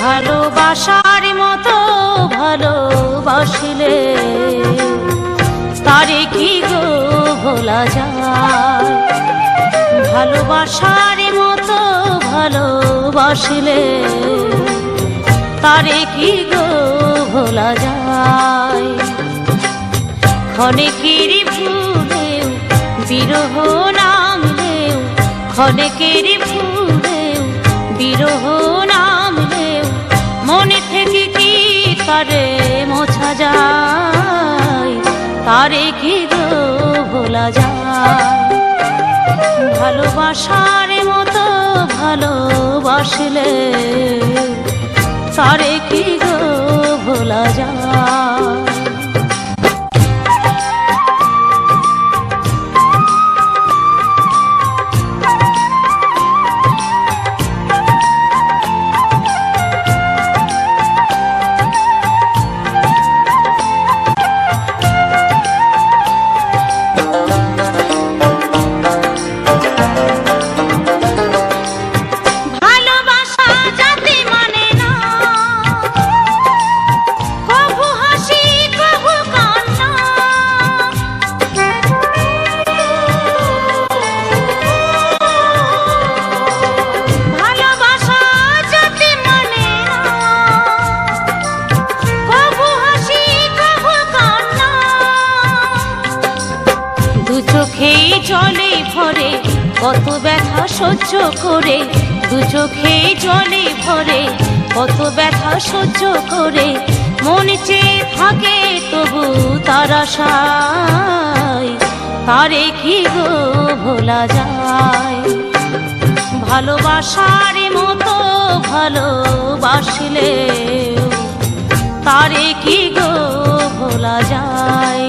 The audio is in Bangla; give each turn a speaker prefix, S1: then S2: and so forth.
S1: ভালোবাসার মতো ভালোবাসলে তারে কি গো ভোলা যায়। ভালোবাসার মতো ভালোবাসলে তারে কি গো ভোলা যায়। ক্ষণেকের ভুলেও বিরহ নামলেও, ক্ষণেকের ভুলেও বিরহ নামলেও মনে থেকে কি তারে মোছা যায়। তারে কি গো ভোলা যায়। ভালোবাসার মতো ভালোবাসলে তারে কি গো ভোলা যায়। জলে ভরে কত ব্যথা সহ্য করে, দু চোখে জলে ভরে কত ব্যথা সহ্য করে মন চেয়ে থাকে তবু তার আশায়। তারে কি গো ভোলা যায়। ভালোবাসার মতো ভালোবাসলে তারে কি গো ভোলা যায়।